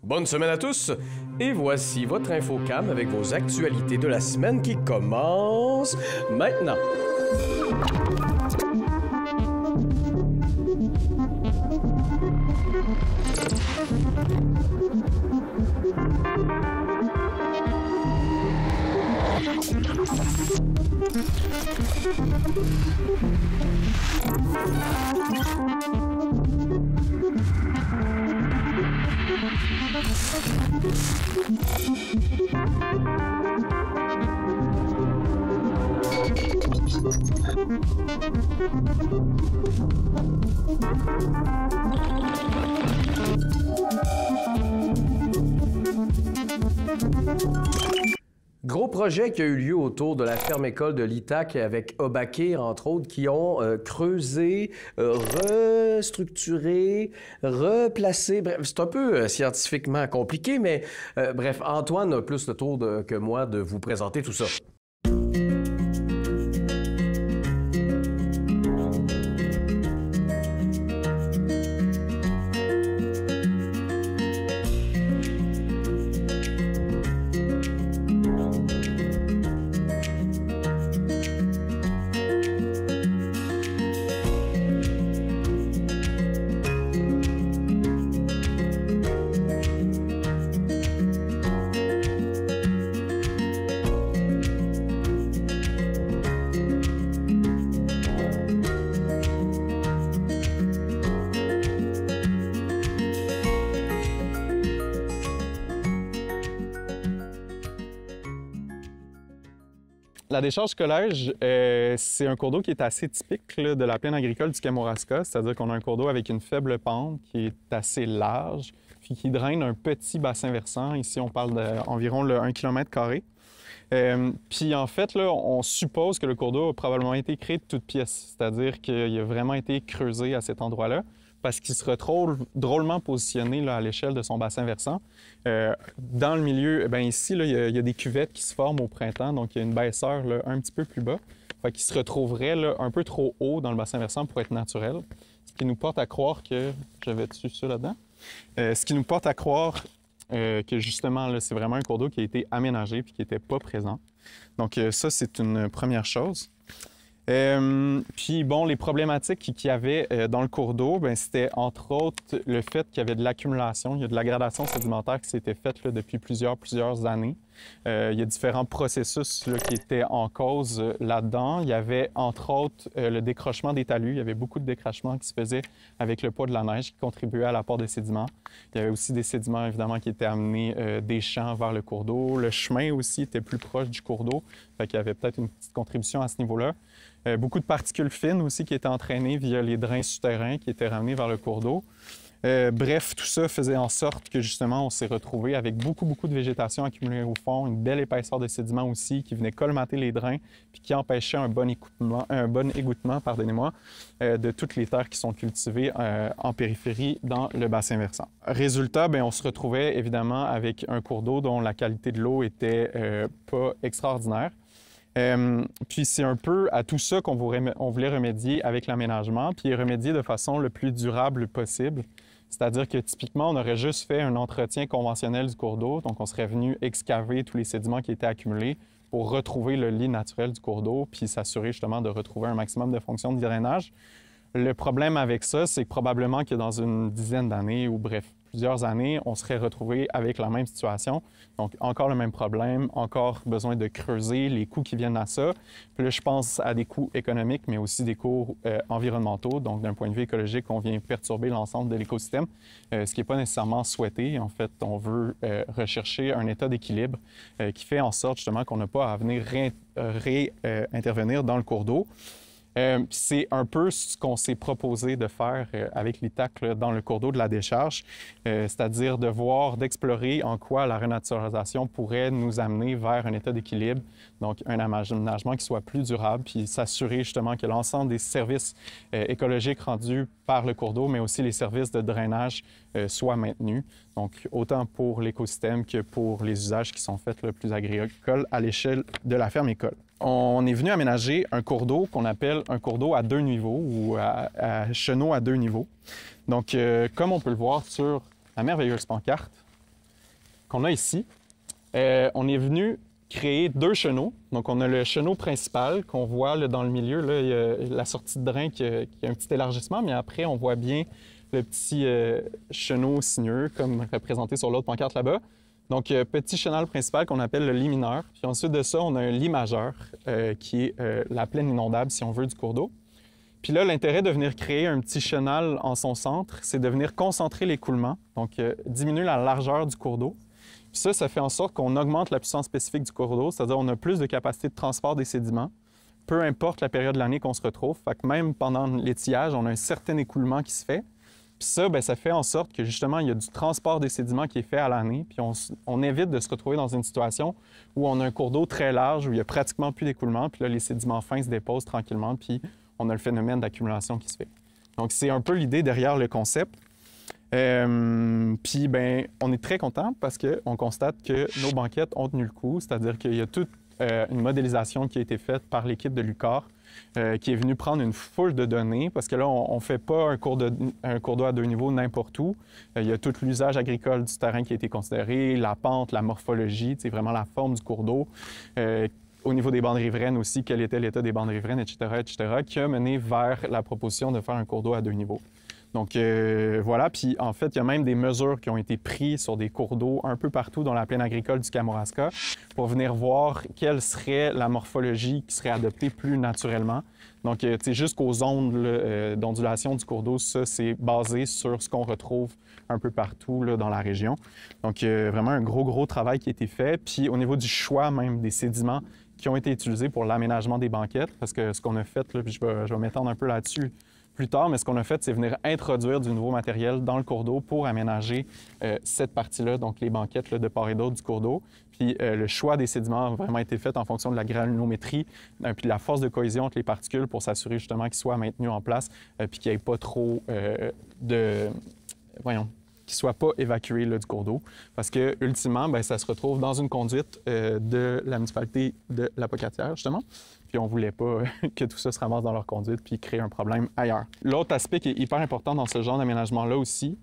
Bonne semaine à tous, et voici votre Infocam avec vos actualités de la semaine qui commence maintenant. Gros projet qui a eu lieu autour de la ferme-école de l'ITAC avec Obakir, entre autres, qui ont creusé, restructuré, replacé. Bref, c'est un peu scientifiquement compliqué, mais bref, Antoine a plus le tour que moi de vous présenter tout ça. La décharge collège, c'est un cours d'eau qui est assez typique là, de la plaine agricole du Kamouraska, c'est-à-dire qu'on a un cours d'eau avec une faible pente qui est assez large, puis qui draine un petit bassin versant. Ici, on parle d'environ 1 km². Puis en fait, là, on suppose que le cours d'eau a probablement été créé de toutes pièces, c'est-à-dire qu'il a vraiment été creusé à cet endroit-là, parce qu'il se retrouve drôlement positionné là, à l'échelle de son bassin versant. Dans le milieu, bien ici, là, il y a des cuvettes qui se forment au printemps, donc il y a une baisseur là, un petit peu plus bas, fait qu'il se retrouverait là, un peu trop haut dans le bassin versant pour être naturel, ce qui nous porte à croire que... J'avais dessus ça là-dedans? Ce qui nous porte à croire que justement, là, c'est vraiment un cours d'eau qui a été aménagé puis qui n'était pas présent. Donc ça, c'est une première chose. Puis bon, les problématiques qu'il y avait dans le cours d'eau, bien, c'était entre autres le fait qu'il y avait de l'accumulation, il y a de la gradation sédimentaire qui s'était faite là, depuis plusieurs années. Il y a différents processus là, qui étaient en cause là-dedans. Il y avait entre autres le décrochement des talus. Il y avait beaucoup de décrochements qui se faisaient avec le poids de la neige qui contribuait à l'apport de sédiments. Il y avait aussi des sédiments évidemment qui étaient amenés des champs vers le cours d'eau. Le chemin aussi était plus proche du cours d'eau. Fait qu'il y avait peut-être une petite contribution à ce niveau-là. Beaucoup de particules fines aussi qui étaient entraînées via les drains souterrains qui étaient ramenés vers le cours d'eau. Bref, tout ça faisait en sorte que justement on s'est retrouvé avec beaucoup de végétation accumulée au fond, une belle épaisseur de sédiments aussi qui venait colmater les drains puis qui empêchait un bon égouttement, pardonnez-moi, de toutes les terres qui sont cultivées en périphérie dans le bassin versant. Résultat, bien, on se retrouvait évidemment avec un cours d'eau dont la qualité de l'eau était pas extraordinaire. Puis c'est un peu à tout ça qu'on voulait remédier avec l'aménagement, puis remédier de façon le plus durable possible. C'est-à-dire que typiquement, on aurait juste fait un entretien conventionnel du cours d'eau, donc on serait venu excaver tous les sédiments qui étaient accumulés pour retrouver le lit naturel du cours d'eau, puis s'assurer justement de retrouver un maximum de fonctions de drainage. Le problème avec ça, c'est que probablement que dans une dizaine d'années, ou bref, plusieurs années, on serait retrouvé avec la même situation. Donc, encore le même problème, encore besoin de creuser les coûts qui viennent à ça. Puis là, je pense à des coûts économiques, mais aussi des coûts environnementaux. Donc, d'un point de vue écologique, on vient perturber l'ensemble de l'écosystème, ce qui n'est pas nécessairement souhaité. En fait, on veut rechercher un état d'équilibre qui fait en sorte justement qu'on n'a pas à venir réintervenir dans le cours d'eau. C'est un peu ce qu'on s'est proposé de faire avec l'ITAC dans le cours d'eau de la décharge, c'est-à-dire d'explorer en quoi la renaturalisation pourrait nous amener vers un état d'équilibre, donc un aménagement qui soit plus durable, puis s'assurer justement que l'ensemble des services écologiques rendus par le cours d'eau, mais aussi les services de drainage soient maintenus, donc autant pour l'écosystème que pour les usages qui sont faits le plus agricoles à l'échelle de la ferme-école. On est venu aménager un cours d'eau qu'on appelle un cours d'eau à 2 niveaux ou à chenot à 2 niveaux. Donc, comme on peut le voir sur la merveilleuse pancarte, qu'on a ici, on est venu créer 2 chenaux. Donc, on a le chenot principal qu'on voit là, dans le milieu. Là, il y a la sortie de drain qui a un petit élargissement, mais après, on voit bien le petit chenot sinueux, comme représenté sur l'autre pancarte là-bas. Donc, petit chenal principal qu'on appelle le lit mineur. Puis ensuite de ça, on a un lit majeur, qui est la plaine inondable, si on veut, du cours d'eau. Puis là, l'intérêt de venir créer un petit chenal en son centre, c'est de venir concentrer l'écoulement, donc diminuer la largeur du cours d'eau. Puis ça fait en sorte qu'on augmente la puissance spécifique du cours d'eau, c'est-à-dire qu'on a plus de capacité de transport des sédiments, peu importe la période de l'année qu'on se retrouve. Fait que même pendant l'étiage, on a un certain écoulement qui se fait. Puis ça, bien, ça fait en sorte que justement, il y a du transport des sédiments qui est fait à l'année, puis on évite de se retrouver dans une situation où on a un cours d'eau très large, où il n'y a pratiquement plus d'écoulement, puis là, les sédiments fins se déposent tranquillement, puis on a le phénomène d'accumulation qui se fait. Donc, c'est un peu l'idée derrière le concept. Puis, bien, on est très content parce qu'on constate que nos banquettes ont tenu le coup, c'est-à-dire qu'il y a toute une modélisation qui a été faite par l'équipe de l'UQAR qui est venue prendre une foule de données parce que là, on ne fait pas un cours d'eau à 2 niveaux n'importe où. Il y a tout l'usage agricole du terrain qui a été considéré, la pente, la morphologie, c'est vraiment la forme du cours d'eau. Au niveau des bandes riveraines aussi, quel était l'état des bandes riveraines, etc., qui a mené vers la proposition de faire un cours d'eau à 2 niveaux. Donc, voilà. Puis, en fait, il y a même des mesures qui ont été prises sur des cours d'eau un peu partout dans la plaine agricole du Kamouraska pour venir voir quelle serait la morphologie qui serait adoptée plus naturellement. Donc, tu sais, jusqu'aux ondes d'ondulation du cours d'eau, ça, c'est basé sur ce qu'on retrouve un peu partout là, dans la région. Donc, vraiment un gros travail qui a été fait. Puis, au niveau du choix même des sédiments qui ont été utilisés pour l'aménagement des banquettes, parce que ce qu'on a fait, là, puis je vais m'étendre un peu là-dessus plus tard, mais ce qu'on a fait, c'est venir introduire du nouveau matériel dans le cours d'eau pour aménager cette partie-là, donc les banquettes là, de part et d'autre du cours d'eau. Puis le choix des sédiments a vraiment été fait en fonction de la granulométrie puis de la force de cohésion entre les particules pour s'assurer justement qu'ils soient maintenus en place puis qu'il n'y ait pas trop qui ne soit pas évacué là, du cours d'eau. Parce que, ultimement, bien, ça se retrouve dans une conduite de la municipalité de la Pocatière, justement. Puis on ne voulait pas que tout ça se ramasse dans leur conduite puis créer un problème ailleurs. L'autre aspect qui est hyper important dans ce genre d'aménagement-là aussi,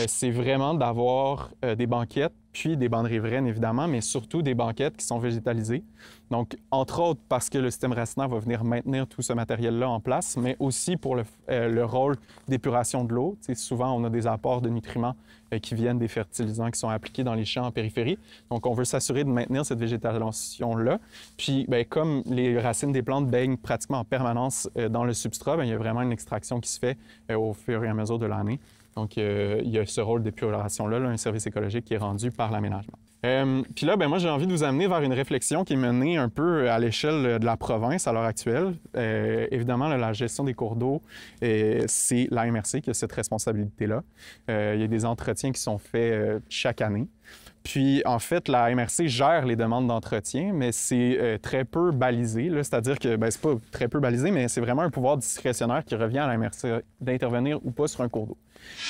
c'est vraiment d'avoir des banquettes, puis des bandes riveraines, évidemment, mais surtout des banquettes qui sont végétalisées. Donc, entre autres, parce que le système racinaire va venir maintenir tout ce matériel-là en place, mais aussi pour le rôle d'épuration de l'eau. Tu sais, souvent, on a des apports de nutriments qui viennent des fertilisants qui sont appliqués dans les champs en périphérie. Donc, on veut s'assurer de maintenir cette végétation-là. Puis, bien, comme les racines des plantes baignent pratiquement en permanence dans le substrat, bien, il y a vraiment une extraction qui se fait au fur et à mesure de l'année. Donc, il y a ce rôle d'épuration-là, un service écologique qui est rendu par l'aménagement. Puis là, bien, moi, j'ai envie de vous amener vers une réflexion qui est menée un peu à l'échelle de la province à l'heure actuelle. Évidemment, là, la gestion des cours d'eau, c'est la MRC qui a cette responsabilité-là. Il y a des entretiens qui sont faits chaque année. Puis, en fait, la MRC gère les demandes d'entretien, mais c'est très peu balisé. C'est-à-dire que, bien, c'est pas très peu balisé, mais c'est vraiment un pouvoir discrétionnaire qui revient à la MRC d'intervenir ou pas sur un cours d'eau.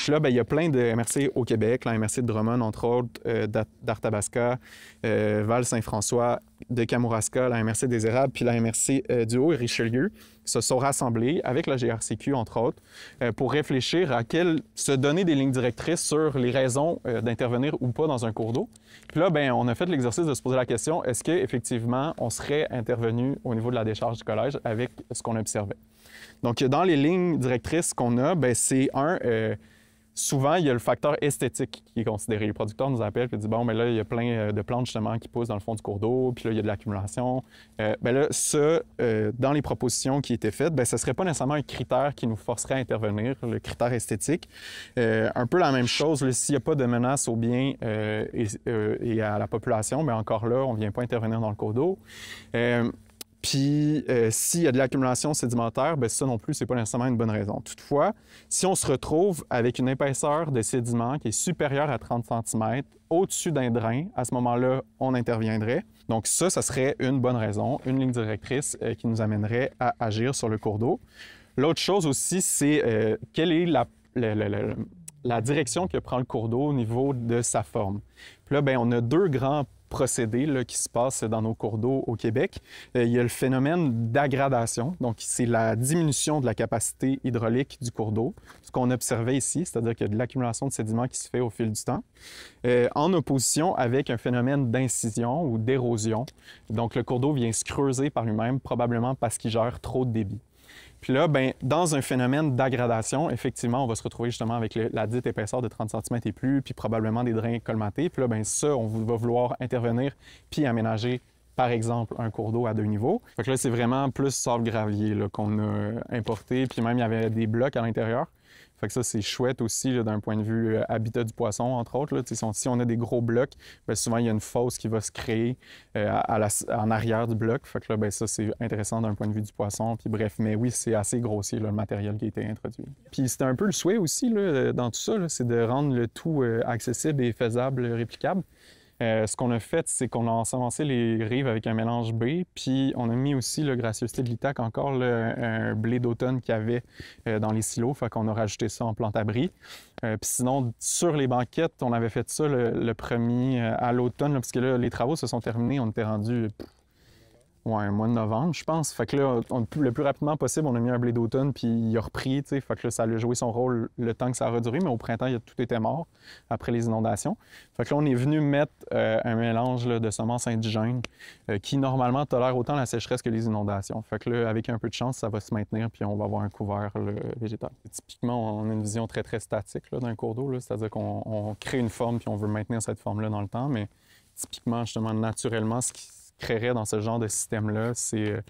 Puis là, bien, il y a plein de MRC au Québec, la MRC de Drummond, entre autres, d'Arthabasca, Val-Saint-François, de Kamouraska, la MRC des Érables, puis la MRC du Haut-Richelieu, qui se sont rassemblés avec la GRCQ, entre autres, pour réfléchir à se donner des lignes directrices sur les raisons d'intervenir ou pas dans un cours d'eau. Puis là, bien, on a fait l'exercice de se poser la question, est-ce qu'effectivement, on serait intervenu au niveau de la décharge du collège avec ce qu'on observait? Donc, dans les lignes directrices qu'on a, bien, c'est souvent, il y a le facteur esthétique qui est considéré. Les producteurs nous appellent et disent, bon, mais là, il y a plein de plantes, justement, qui poussent dans le fond du cours d'eau, puis là, il y a de l'accumulation. Bien là, ça, dans les propositions qui étaient faites, bien, ce ne serait pas nécessairement un critère qui nous forcerait à intervenir, le critère esthétique. Un peu la même chose, s'il n'y a pas de menace aux biens et à la population, bien, encore là, on ne vient pas intervenir dans le cours d'eau. Puis, s'il y a de l'accumulation sédimentaire, bien, ça non plus, c'est pas nécessairement une bonne raison. Toutefois, si on se retrouve avec une épaisseur de sédiment qui est supérieure à 30 cm au-dessus d'un drain, à ce moment-là, on interviendrait. Donc ça serait une bonne raison, une ligne directrice qui nous amènerait à agir sur le cours d'eau. L'autre chose aussi, c'est quelle est la direction que prend le cours d'eau au niveau de sa forme. Puis là, bien, on a 2 grands procédé là, qui se passe dans nos cours d'eau au Québec. Il y a le phénomène d'aggradation, donc c'est la diminution de la capacité hydraulique du cours d'eau, ce qu'on observait ici, c'est-à-dire qu'il y a de l'accumulation de sédiments qui se fait au fil du temps, en opposition avec un phénomène d'incision ou d'érosion. Donc le cours d'eau vient se creuser par lui-même, probablement parce qu'il gère trop de débit. Puis là, bien, dans un phénomène d'aggradation, effectivement, on va se retrouver justement avec la dite épaisseur de 30 cm et plus, puis probablement des drains colmatés. Puis là, bien, ça, on va vouloir intervenir puis aménager, par exemple, un cours d'eau à 2 niveaux. Fait que là, c'est vraiment plus sable-gravier qu'on a importé, puis même, il y avait des blocs à l'intérieur. Fait que ça, c'est chouette aussi d'un point de vue habitat du poisson, entre autres. Là. Si on a des gros blocs, bien, souvent, il y a une fosse qui va se créer en arrière du bloc. Fait que là, bien, ça, c'est intéressant d'un point de vue du poisson. Puis bref, mais oui, c'est assez grossier, là, le matériel qui a été introduit. Puis c'était un peu le souhait aussi, là, dans tout ça, c'est de rendre le tout accessible et faisable, réplicable. Ce qu'on a fait, c'est qu'on a ensemencé les rives avec un mélange B, puis on a mis aussi, le gracieuseté de l'Itac, encore un blé d'automne qu'il y avait dans les silos, fait qu'on a rajouté ça en plante-abri. Puis sinon, sur les banquettes, on avait fait ça le premier à l'automne, parce que là, les travaux se sont terminés, on était rendu un mois de novembre, je pense. Fait que là, le plus rapidement possible, on a mis un blé d'automne, puis il a repris, tu sais. Fait que là, ça a joué son rôle le temps que ça a duré, mais au printemps, tout était mort après les inondations. Fait que là, on est venu mettre un mélange là, de semences indigènes qui, normalement, tolère autant la sécheresse que les inondations. Fait que là, avec un peu de chance, ça va se maintenir, puis on va avoir un couvert végétal. Typiquement, on a une vision très, très statique d'un cours d'eau, c'est-à-dire qu'on crée une forme, puis on veut maintenir cette forme-là dans le temps, mais typiquement, justement, naturellement, ce qui créerait dans ce genre de système-là, c'est... Là,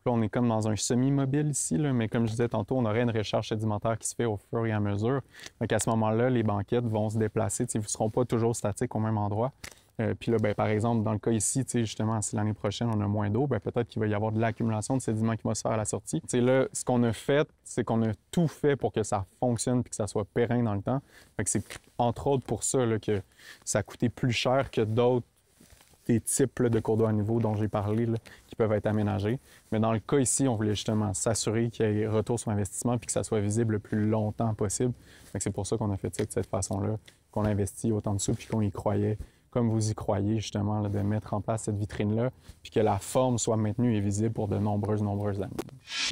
on est comme dans un semi-mobile ici, là, mais comme je disais tantôt, on aurait une recharge sédimentaire qui se fait au fur et à mesure. Donc à ce moment-là, les banquettes vont se déplacer. Ils ne seront pas toujours statiques au même endroit. Puis là, bien, par exemple, dans le cas ici, justement, si l'année prochaine, on a moins d'eau, bien, peut-être qu'il va y avoir de l'accumulation de sédiments qui va se faire à la sortie. Là, ce qu'on a fait, c'est qu'on a tout fait pour que ça fonctionne et que ça soit pérenne dans le temps. Fait que c'est entre autres pour ça là, que ça a coûté plus cher que d'autres des types là, de cours d'eau à niveau dont j'ai parlé, là, qui peuvent être aménagés. Mais dans le cas ici, on voulait justement s'assurer qu'il y ait retour sur investissement puis que ça soit visible le plus longtemps possible. C'est pour ça qu'on a fait ça de cette façon-là, qu'on a investi autant de sous puis qu'on y croyait, comme vous y croyez justement, là, de mettre en place cette vitrine-là puis que la forme soit maintenue et visible pour de nombreuses années.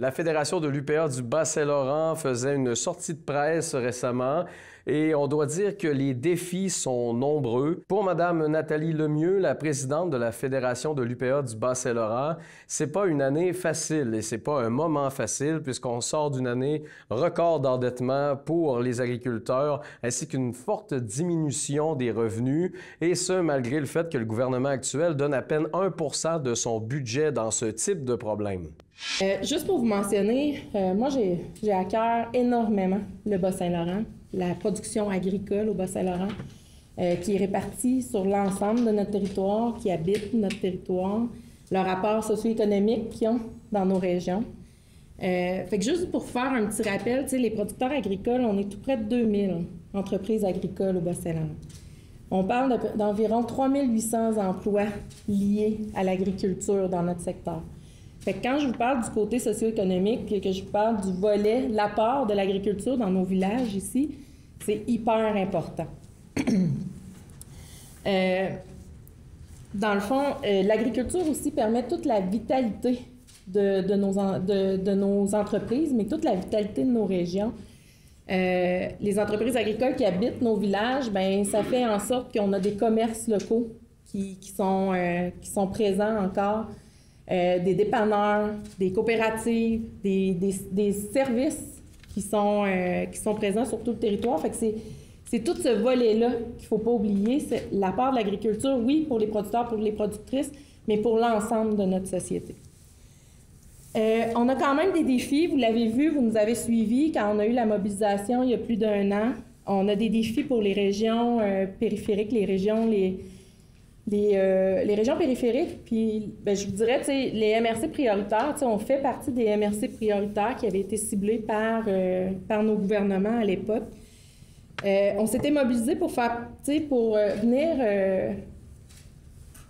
La Fédération de l'UPA du Bas-Saint-Laurent faisait une sortie de presse récemment. Et on doit dire que les défis sont nombreux. Pour Mme Nathalie Lemieux, la présidente de la Fédération de l'UPA du Bas-Saint-Laurent, c'est pas une année facile et c'est pas un moment facile puisqu'on sort d'une année record d'endettement pour les agriculteurs ainsi qu'une forte diminution des revenus et ce, malgré le fait que le gouvernement actuel donne à peine 1 % de son budget dans ce type de problème. Juste pour vous mentionner, moi, j'ai à cœur énormément le Bas-Saint-Laurent, la production agricole au Bas-Saint-Laurent, qui est répartie sur l'ensemble de notre territoire, qui habite notre territoire, le rapport socio-économique qu'ils ont dans nos régions. Fait que juste pour faire un petit rappel, les producteurs agricoles, on est tout près de 2000 entreprises agricoles au Bas-Saint-Laurent. On parle d'environ 3800 emplois liés à l'agriculture dans notre secteur. Fait que quand je vous parle du côté socio-économique et que je vous parle du volet, l'apport de l'agriculture dans nos villages ici, c'est hyper important. Dans le fond, l'agriculture aussi permet toute la vitalité de nos entreprises, mais toute la vitalité de nos régions. Les entreprises agricoles qui habitent nos villages, bien, ça fait en sorte qu'on a des commerces locaux qui sont présents encore. Des dépanneurs, des coopératives, des services qui sont présents sur tout le territoire. Fait que c'est tout ce volet-là qu'il ne faut pas oublier. C'est l'apport de l'agriculture, oui, pour les producteurs, pour les productrices, mais pour l'ensemble de notre société. On a quand même des défis. Vous l'avez vu, vous nous avez suivis quand on a eu la mobilisation il y a plus d'1 an. On a des défis pour les régions périphériques, les régions périphériques, puis ben, je vous dirais, les MRC prioritaires, on fait partie des MRC prioritaires qui avaient été ciblés par nos gouvernements à l'époque. On s'était mobilisés pour venir...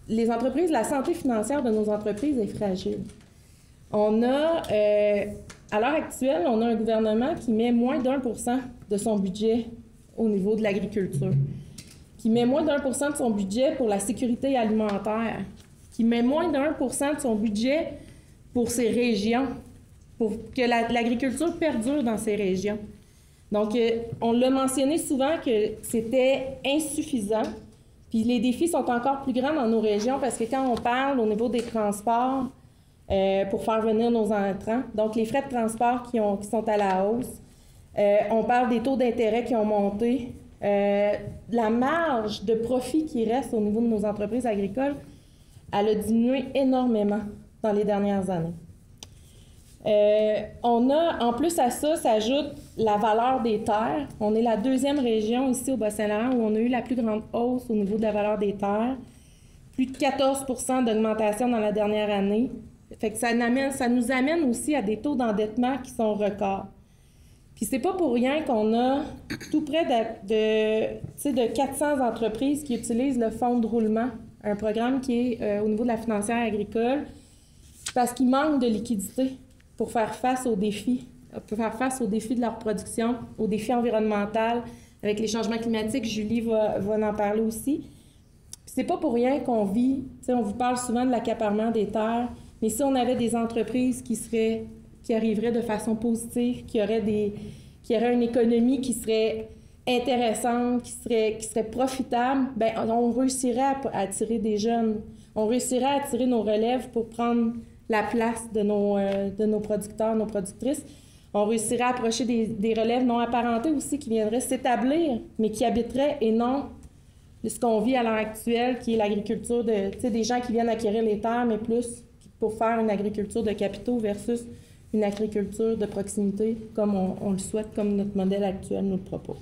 les entreprises, la santé financière de nos entreprises est fragile. On a, à l'heure actuelle, on a un gouvernement qui met moins d'1 % de son budget au niveau de l'agriculture, qui met moins d'1% de son budget pour la sécurité alimentaire, qui met moins d'1% de son budget pour ces régions, pour que l'agriculture perdure dans ces régions. Donc, on l'a mentionné souvent que c'était insuffisant, puis les défis sont encore plus grands dans nos régions parce que quand on parle au niveau des transports pour faire venir nos entrants, donc les frais de transport qui sont à la hausse, on parle des taux d'intérêt qui ont monté, la marge de profit qui reste au niveau de nos entreprises agricoles, elle a diminué énormément dans les dernières années. En plus à ça, s'ajoute la valeur des terres. On est la deuxième région ici au Bas-Saint-Laurent où on a eu la plus grande hausse au niveau de la valeur des terres. Plus de 14% d'augmentation dans la dernière année. Fait que ça nous amène aussi à des taux d'endettement qui sont records. Puis c'est pas pour rien qu'on a tout près de 400 entreprises qui utilisent le fonds de roulement, un programme qui est au niveau de la financière agricole, parce qu'il manque de liquidité pour faire face aux défis, de leur production, aux défis environnementaux, avec les changements climatiques. Julie va en parler aussi. C'est pas pour rien qu'on vit, on vous parle souvent de l'accaparement des terres, mais si on avait des entreprises qui arriveraient de façon positive, qui auraient une économie qui serait intéressante, qui serait profitable, bien, on réussirait à attirer des jeunes. On réussirait à attirer nos relèves pour prendre la place de nos producteurs, nos productrices. On réussirait à approcher des relèves non apparentées aussi qui viendraient s'établir, mais qui habiteraient et non ce qu'on vit à l'heure actuelle, qui est l'agriculture des gens qui viennent acquérir les terres, mais plus pour faire une agriculture de capitaux versus une agriculture de proximité, comme on le souhaite, comme notre modèle actuel nous le propose.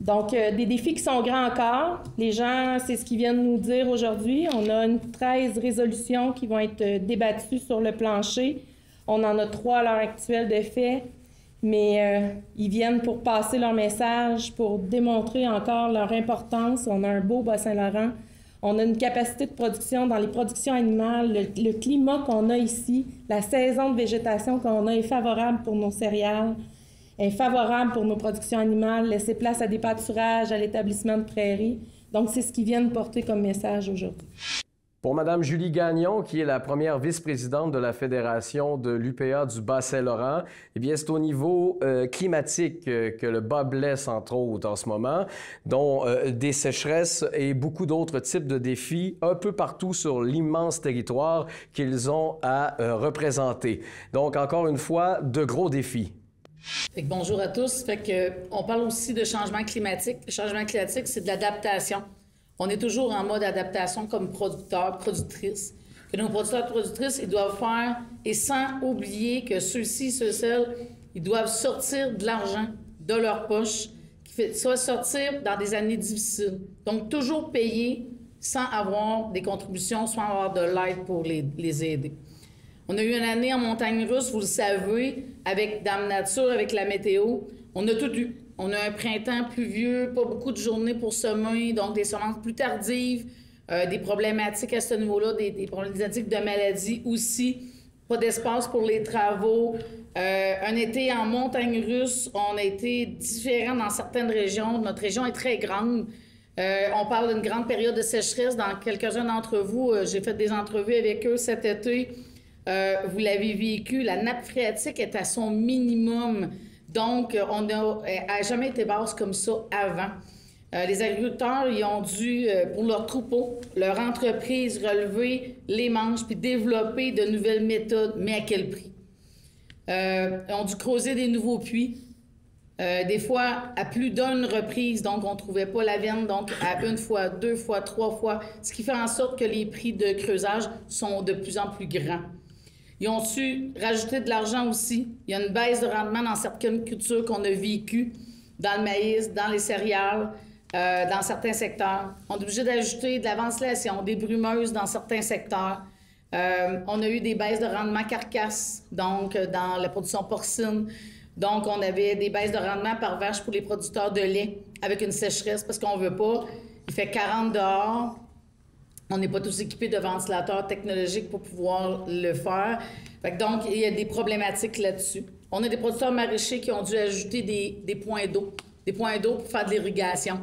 Donc, des défis qui sont grands encore. Les gens, c'est ce qu'ils viennent nous dire aujourd'hui. On a 13 résolutions qui vont être débattues sur le plancher. On en a 3 à l'heure actuelle de fait, mais ils viennent pour passer leur message, pour démontrer encore leur importance. On a un beau Bas-Saint-Laurent. On a une capacité de production dans les productions animales. Le climat qu'on a ici, la saison de végétation qu'on a est favorable pour nos céréales, est favorable pour nos productions animales, laisser place à des pâturages, à l'établissement de prairies. Donc, c'est ce qu'ils viennent porter comme message aujourd'hui. Pour Mme Julie Gagnon, qui est la première vice-présidente de la Fédération de l'UPA du Bas-Saint-Laurent, eh bien, c'est au niveau climatique que le bas blesse, entre autres, en ce moment, dont des sécheresses et beaucoup d'autres types de défis un peu partout sur l'immense territoire qu'ils ont à représenter. Donc, encore une fois, de gros défis. Fait que bonjour à tous. Fait que, on parle aussi de changement climatique. Le changement climatique, c'est de l'adaptation. On est toujours en mode adaptation comme producteurs, productrices. Que nos producteurs et productrices, ils doivent faire, et sans oublier que ceux-ci, celles, ils doivent sortir de l'argent de leur poche, soit sortir dans des années difficiles. Donc, toujours payer sans avoir des contributions, sans avoir de l'aide pour les aider. On a eu une année en montagne russe, vous le savez, avec Dame Nature, avec la météo. On a tout eu. On a un printemps pluvieux, pas beaucoup de journées pour semer, donc des semences plus tardives, des problématiques à ce niveau-là, des problématiques de maladies aussi, pas d'espace pour les travaux. Un été en montagne russe, on a été différents dans certaines régions. Notre région est très grande. On parle d'une grande période de sécheresse. Dans quelques-uns d'entre vous, j'ai fait des entrevues avec eux cet été. Vous l'avez vécu, la nappe phréatique est à son minimum. Donc, on n'a jamais été basse comme ça avant. Les agriculteurs, ils ont dû, pour leur troupeau, leur entreprise, relever les manches puis développer de nouvelles méthodes, mais à quel prix? Ils ont dû creuser des nouveaux puits, des fois à plus d'une reprise, donc on ne trouvait pas la veine, donc à 1 fois, 2 fois, 3 fois, ce qui fait en sorte que les prix de creusage sont de plus en plus grands. Ils ont su rajouter de l'argent aussi. Il y a une baisse de rendement dans certaines cultures qu'on a vécues, dans le maïs, dans les céréales, dans certains secteurs. On est obligé d'ajouter de la ventilation, des brumeuses dans certains secteurs. On a eu des baisses de rendement carcasse, donc dans la production porcine. Donc, on avait des baisses de rendement par vache pour les producteurs de lait avec une sécheresse parce qu'on ne veut pas. Il fait 40 dehors. On n'est pas tous équipés de ventilateurs technologiques pour pouvoir le faire. Fait que donc, il y a des problématiques là-dessus. On a des producteurs maraîchers qui ont dû ajouter des points d'eau. Des points d'eau pour faire de l'irrigation.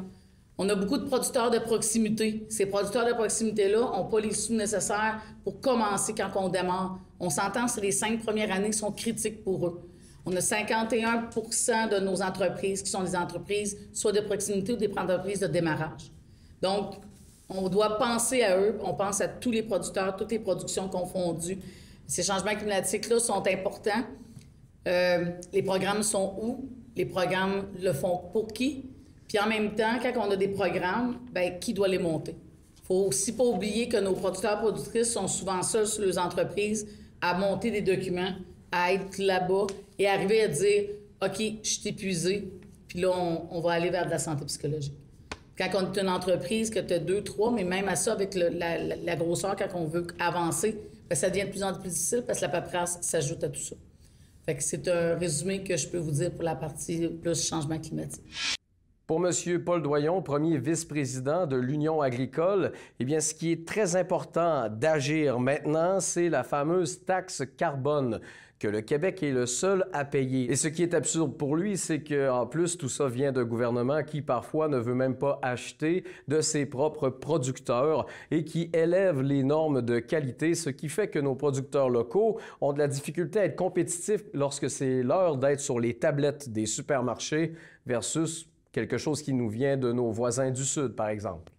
On a beaucoup de producteurs de proximité. Ces producteurs de proximité-là n'ont pas les sous nécessaires pour commencer quand on démarre. On s'entend, c'est les 5 premières années qui sont critiques pour eux. On a 51 % de nos entreprises qui sont des entreprises soit de proximité ou des entreprises de démarrage. Donc, on doit penser à eux, on pense à tous les producteurs, toutes les productions confondues. Ces changements climatiques-là sont importants. Les programmes sont où? Les programmes le font pour qui? Puis en même temps, quand on a des programmes, bien, qui doit les monter? Il ne faut aussi pas oublier que nos producteurs-productrices sont souvent seuls sur les entreprises à monter des documents, à être là-bas et arriver à dire « OK, je suis épuisé, puis là, on va aller vers de la santé psychologique. » Quand on est une entreprise, que tu as 2, 3, mais même à ça, avec la grosseur, quand on veut avancer, bien, ça devient de plus en plus difficile parce que la paperasse s'ajoute à tout ça. Fait que c'est un résumé que je peux vous dire pour la partie plus changement climatique. Pour M. Paul Doyon, premier vice-président de l'Union agricole, eh bien, ce qui est très important d'agir maintenant, c'est la fameuse taxe carbone que le Québec est le seul à payer. Et ce qui est absurde pour lui, c'est qu'en plus, tout ça vient d'un gouvernement qui, parfois, ne veut même pas acheter de ses propres producteurs et qui élève les normes de qualité, ce qui fait que nos producteurs locaux ont de la difficulté à être compétitifs lorsque c'est l'heure d'être sur les tablettes des supermarchés versus quelque chose qui nous vient de nos voisins du Sud, par exemple.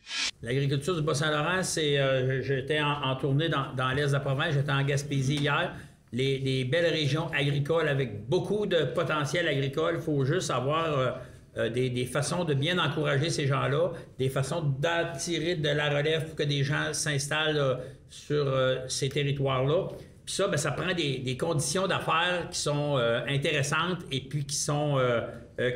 L'agriculture du Bas-Saint-Laurent, c'est... j'étais en tournée dans l'est de la province, j'étais en Gaspésie hier. Les belles régions agricoles avec beaucoup de potentiel agricole. Il faut juste avoir des façons de bien encourager ces gens-là, des façons d'attirer de la relève pour que des gens s'installent sur ces territoires-là. Puis ça, bien, ça prend des conditions d'affaires qui sont intéressantes et puis qui sont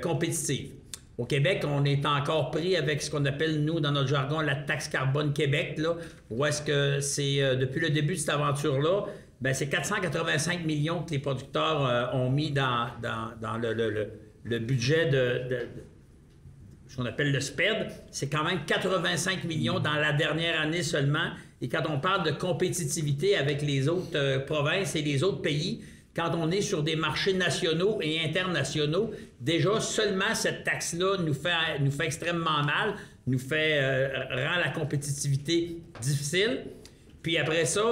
compétitives. Au Québec, on est encore pris avec ce qu'on appelle, nous, dans notre jargon, la taxe carbone Québec, là, où est-ce que c'est, depuis le début de cette aventure-là, bien, c'est 485 millions que les producteurs ont mis dans le budget de ce qu'on appelle le SPED. C'est quand même 85 millions dans la dernière année seulement. Et quand on parle de compétitivité avec les autres provinces et les autres pays, quand on est sur des marchés nationaux et internationaux, déjà seulement cette taxe-là nous fait extrêmement mal, rend la compétitivité difficile. Puis après ça,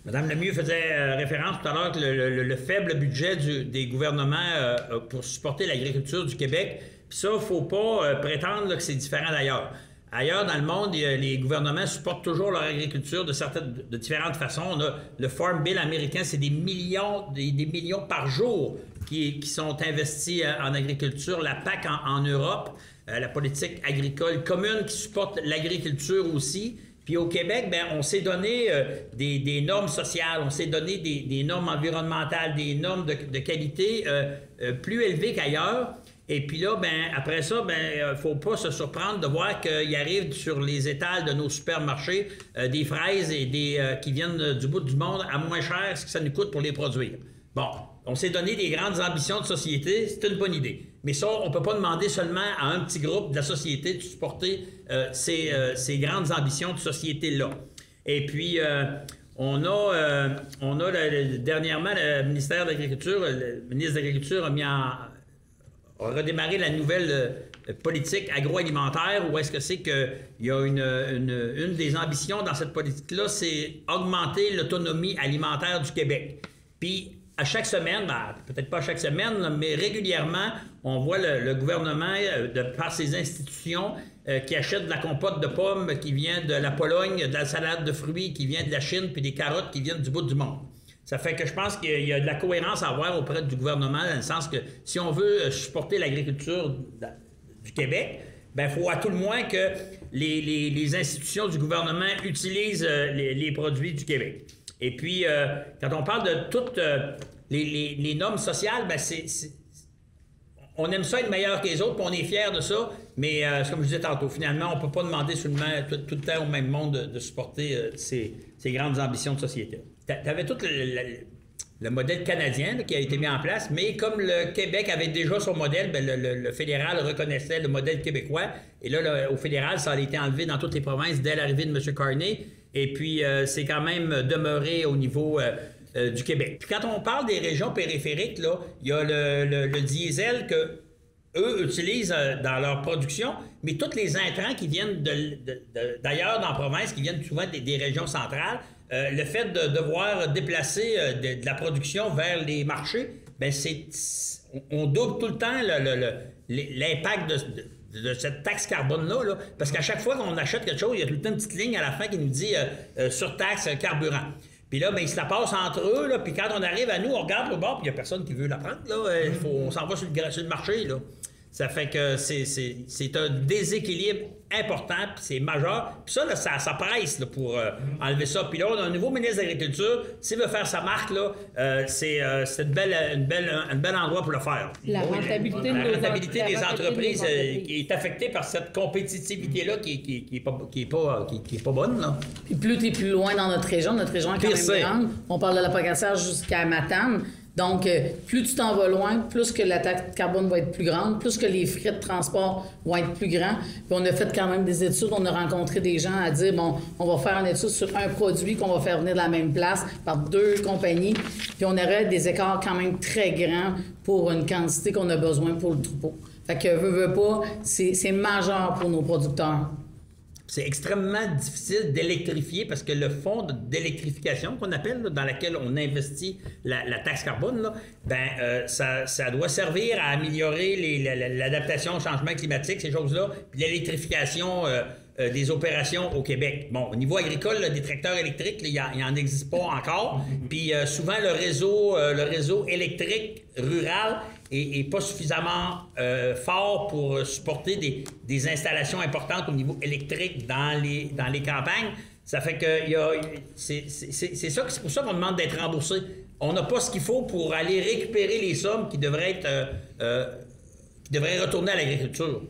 Mme Lemieux faisait référence tout à l'heure que le faible budget des gouvernements pour supporter l'agriculture du Québec. Puis ça, il ne faut pas prétendre là, que c'est différent d'ailleurs. Ailleurs dans le monde, les gouvernements supportent toujours leur agriculture de différentes façons. On a le Farm Bill américain, c'est des millions par jour qui sont investis en agriculture. La PAC en Europe, la politique agricole commune qui supporte l'agriculture aussi. Puis au Québec, bien, on s'est donné des normes sociales, on s'est donné des normes environnementales, des normes de qualité plus élevées qu'ailleurs. Et puis là, ben, après ça, ben, faut pas se surprendre de voir qu'il arrive sur les étals de nos supermarchés des fraises et qui viennent du bout du monde à moins cher ce que ça nous coûte pour les produire. Bon, on s'est donné des grandes ambitions de société, c'est une bonne idée. Mais ça, on ne peut pas demander seulement à un petit groupe de la société de supporter ces grandes ambitions de société-là. Et puis, on a dernièrement, le ministère de l'Agriculture, le ministre de l'Agriculture a redémarré la nouvelle politique agroalimentaire, où est-ce que c'est qu'il y a une des ambitions dans cette politique-là, c'est augmenter l'autonomie alimentaire du Québec. Puis, à chaque semaine, ben, peut-être pas chaque semaine, mais régulièrement, on voit le gouvernement, par ses institutions, qui achète de la compote de pommes qui vient de la Pologne, de la salade de fruits qui vient de la Chine, puis des carottes qui viennent du bout du monde. Ça fait que je pense qu'il y a de la cohérence à avoir auprès du gouvernement, dans le sens que si on veut supporter l'agriculture du Québec, bien, il faut à tout le moins que les institutions du gouvernement utilisent les produits du Québec. Et puis, quand on parle de toutes les normes sociales, bien, on aime ça être meilleur que les autres, puis on est fiers de ça, mais c'est comme je disais tantôt, finalement, on ne peut pas demander seulement tout le temps au même monde de supporter ces grandes ambitions de société. Tu avais tout le modèle canadien là, qui a été mis en place, mais comme le Québec avait déjà son modèle, bien, le fédéral reconnaissait le modèle québécois, et là, au fédéral, ça a été enlevé dans toutes les provinces dès l'arrivée de M. Carney, et puis c'est quand même demeuré au niveau du Québec. Puis quand on parle des régions périphériques, là, il y a le diesel que eux utilisent dans leur production, mais tous les intrants qui viennent d'ailleurs dans la province, qui viennent souvent des régions centrales, le fait de devoir déplacer de la production vers les marchés, bien, on double tout le temps l'impact de cette taxe carbone-là, là, parce qu'à chaque fois qu'on achète quelque chose, il y a tout le temps une petite ligne à la fin qui nous dit surtaxe carburant. Puis là, ben, ils se la passent entre eux, là, puis quand on arrive à nous, on regarde au bord, puis il n'y a personne qui veut la prendre, là. On s'en va sur le marché, là. Ça fait que c'est un déséquilibre important, puis c'est majeur. Puis ça, là, ça presse là, pour enlever ça. Puis là, on a un nouveau ministre de l'Agriculture. S'il veut faire sa marque, là, c'est un bel endroit pour le faire. La rentabilité des entreprises qui est affectée par cette compétitivité-là qui est pas bonne. Là. Puis plus tu es plus loin dans notre région est quand même grande. On parle de la Pocatière jusqu'à Matane. Donc, plus tu t'en vas loin, plus que la taxe carbone va être plus grande, plus que les frais de transport vont être plus grands. Puis on a fait quand même des études, on a rencontré des gens à dire, bon, on va faire une étude sur un produit qu'on va faire venir de la même place par 2 compagnies, puis on aurait des écarts quand même très grands pour une quantité qu'on a besoin pour le troupeau. Fait que, veux pas, c'est majeur pour nos producteurs. C'est extrêmement difficile d'électrifier parce que le fonds d'électrification qu'on appelle, là, dans lequel on investit la taxe carbone, là, ça doit servir à améliorer l'adaptation au changement climatique, ces choses-là, puis l'électrification des opérations au Québec. Bon, au niveau agricole, là, des tracteurs électriques, il n'en existe pas encore. Puis souvent, le réseau électrique rural est pas suffisamment fort pour supporter des installations importantes au niveau électrique dans les campagnes. Ça fait que c'est pour ça qu'on demande d'être remboursé. On n'a pas ce qu'il faut pour aller récupérer les sommes qui devraient retourner à l'agriculture.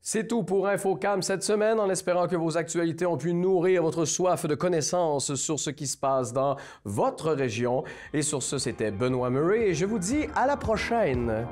C'est tout pour InfoCam cette semaine, en espérant que vos actualités ont pu nourrir votre soif de connaissances sur ce qui se passe dans votre région. Et sur ce, c'était Benoît Murray et je vous dis à la prochaine.